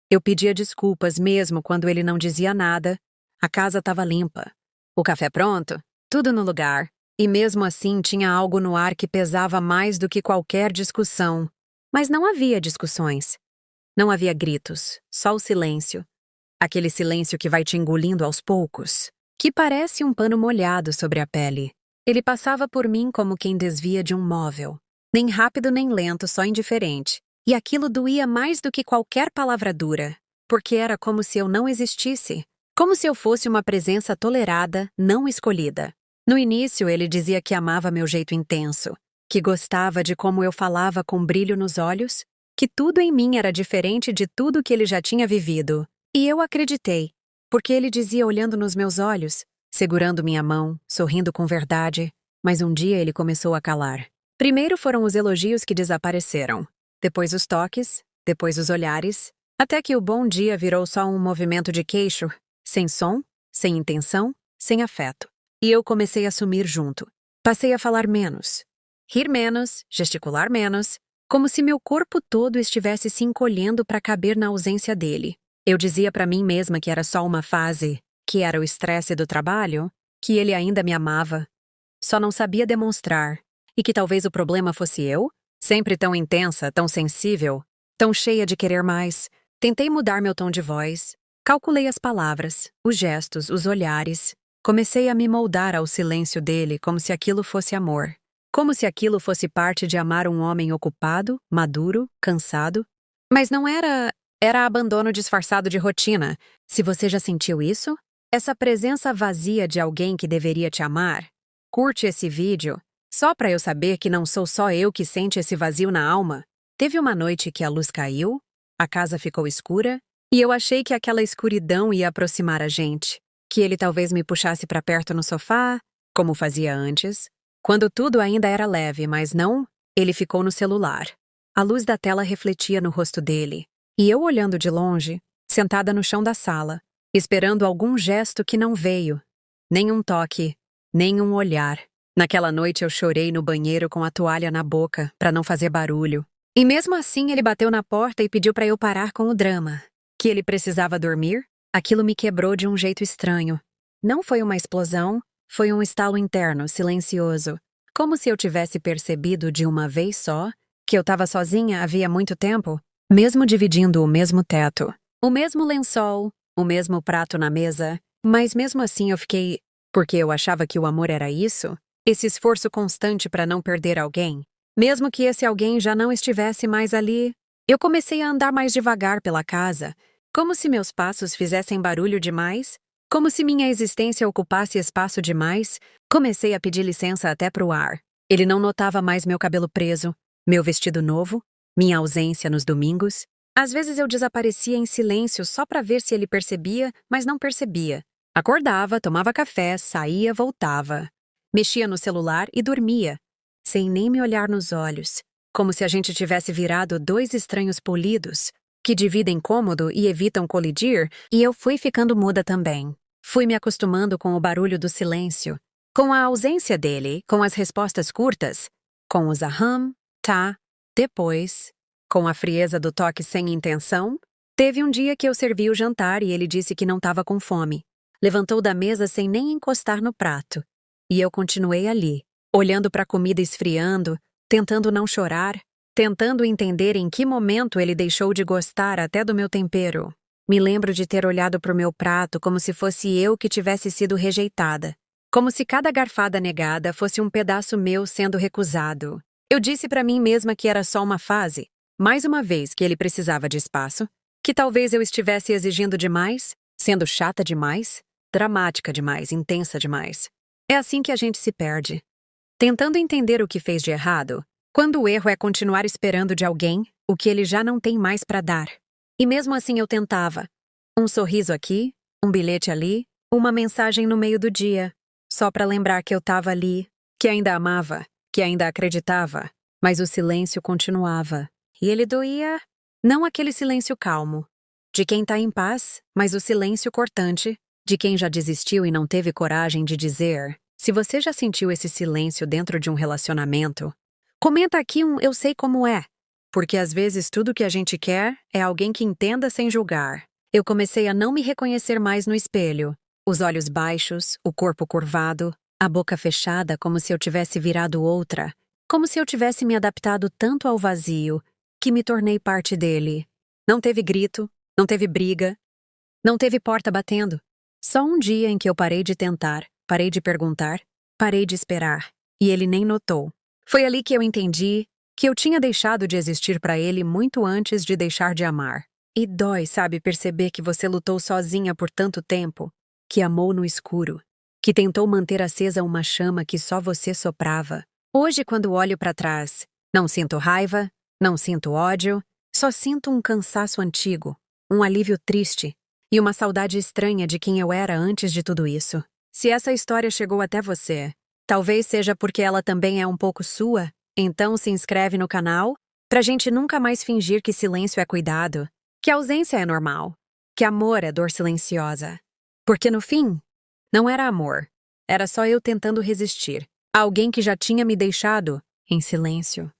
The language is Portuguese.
Eu pedia desculpas mesmo quando ele não dizia nada. A casa estava limpa. O café pronto, tudo no lugar. E mesmo assim tinha algo no ar que pesava mais do que qualquer discussão. Mas não havia discussões. Não havia gritos, só o silêncio. Aquele silêncio que vai te engolindo aos poucos, que parece um pano molhado sobre a pele. Ele passava por mim como quem desvia de um móvel. Nem rápido nem lento, só indiferente. E aquilo doía mais do que qualquer palavra dura, porque era como se eu não existisse, como se eu fosse uma presença tolerada, não escolhida. No início, ele dizia que amava meu jeito intenso, que gostava de como eu falava com brilho nos olhos, que tudo em mim era diferente de tudo que ele já tinha vivido. E eu acreditei, porque ele dizia olhando nos meus olhos, segurando minha mão, sorrindo com verdade, mas um dia ele começou a calar. Primeiro foram os elogios que desapareceram. Depois os toques, depois os olhares, até que o bom dia virou só um movimento de queixo, sem som, sem intenção, sem afeto. E eu comecei a sumir junto. Passei a falar menos, rir menos, gesticular menos, como se meu corpo todo estivesse se encolhendo para caber na ausência dele. Eu dizia para mim mesma que era só uma fase, que era o estresse do trabalho, que ele ainda me amava. Só não sabia demonstrar, e que talvez o problema fosse eu, sempre tão intensa, tão sensível, tão cheia de querer mais. Tentei mudar meu tom de voz, calculei as palavras, os gestos, os olhares. Comecei a me moldar ao silêncio dele como se aquilo fosse amor. Como se aquilo fosse parte de amar um homem ocupado, maduro, cansado. Mas não era... Era abandono disfarçado de rotina. Se você já sentiu isso? Essa presença vazia de alguém que deveria te amar? Curte esse vídeo, só para eu saber que não sou só eu que sente esse vazio na alma. Teve uma noite que a luz caiu, a casa ficou escura, e eu achei que aquela escuridão ia aproximar a gente. Que ele talvez me puxasse para perto no sofá, como fazia antes. Quando tudo ainda era leve, mas não, ele ficou no celular. A luz da tela refletia no rosto dele. E eu olhando de longe, sentada no chão da sala, esperando algum gesto que não veio. Nem um toque, nem um olhar. Naquela noite eu chorei no banheiro com a toalha na boca, para não fazer barulho. E mesmo assim ele bateu na porta e pediu para eu parar com o drama. Que ele precisava dormir? Aquilo me quebrou de um jeito estranho. Não foi uma explosão, foi um estalo interno, silencioso. Como se eu tivesse percebido de uma vez só que eu estava sozinha havia muito tempo. Mesmo dividindo o mesmo teto, o mesmo lençol, o mesmo prato na mesa, mas mesmo assim eu fiquei... Porque eu achava que o amor era isso? Esse esforço constante para não perder alguém? Mesmo que esse alguém já não estivesse mais ali, eu comecei a andar mais devagar pela casa, como se meus passos fizessem barulho demais, como se minha existência ocupasse espaço demais. Comecei a pedir licença até pro ar. Ele não notava mais meu cabelo preso, meu vestido novo, minha ausência nos domingos. Às vezes eu desaparecia em silêncio só para ver se ele percebia, mas não percebia. Acordava, tomava café, saía, voltava. Mexia no celular e dormia, sem nem me olhar nos olhos, como se a gente tivesse virado dois estranhos polidos, que dividem cômodo e evitam colidir, e eu fui ficando muda também. Fui me acostumando com o barulho do silêncio, com a ausência dele, com as respostas curtas, com os aham, tá, depois, com a frieza do toque sem intenção. Teve um dia que eu servi o jantar e ele disse que não estava com fome. Levantou da mesa sem nem encostar no prato. E eu continuei ali, olhando para a comida esfriando, tentando não chorar, tentando entender em que momento ele deixou de gostar até do meu tempero. Me lembro de ter olhado para o meu prato como se fosse eu que tivesse sido rejeitada. Como se cada garfada negada fosse um pedaço meu sendo recusado. Eu disse para mim mesma que era só uma fase, mais uma vez que ele precisava de espaço, que talvez eu estivesse exigindo demais, sendo chata demais, dramática demais, intensa demais. É assim que a gente se perde. Tentando entender o que fez de errado, quando o erro é continuar esperando de alguém o que ele já não tem mais para dar. E mesmo assim eu tentava. Um sorriso aqui, um bilhete ali, uma mensagem no meio do dia, só para lembrar que eu estava ali, que ainda amava, que ainda acreditava, mas o silêncio continuava. E ele doía, não aquele silêncio calmo, de quem tá em paz, mas o silêncio cortante, de quem já desistiu e não teve coragem de dizer. Se você já sentiu esse silêncio dentro de um relacionamento, comenta aqui eu sei como é. Porque às vezes tudo que a gente quer é alguém que entenda sem julgar. Eu comecei a não me reconhecer mais no espelho. Os olhos baixos, o corpo curvado, a boca fechada como se eu tivesse virado outra. Como se eu tivesse me adaptado tanto ao vazio, que me tornei parte dele. Não teve grito, não teve briga, não teve porta batendo. Só um dia em que eu parei de tentar, parei de perguntar, parei de esperar. E ele nem notou. Foi ali que eu entendi que eu tinha deixado de existir para ele muito antes de deixar de amar. E dói, sabe, perceber que você lutou sozinha por tanto tempo, que amou no escuro, que tentou manter acesa uma chama que só você soprava. Hoje, quando olho para trás, não sinto raiva, não sinto ódio, só sinto um cansaço antigo, um alívio triste e uma saudade estranha de quem eu era antes de tudo isso. Se essa história chegou até você, talvez seja porque ela também é um pouco sua, então se inscreve no canal pra gente nunca mais fingir que silêncio é cuidado, que ausência é normal, que amor é dor silenciosa. Porque no fim, não era amor, era só eu tentando resistir a alguém que já tinha me deixado em silêncio.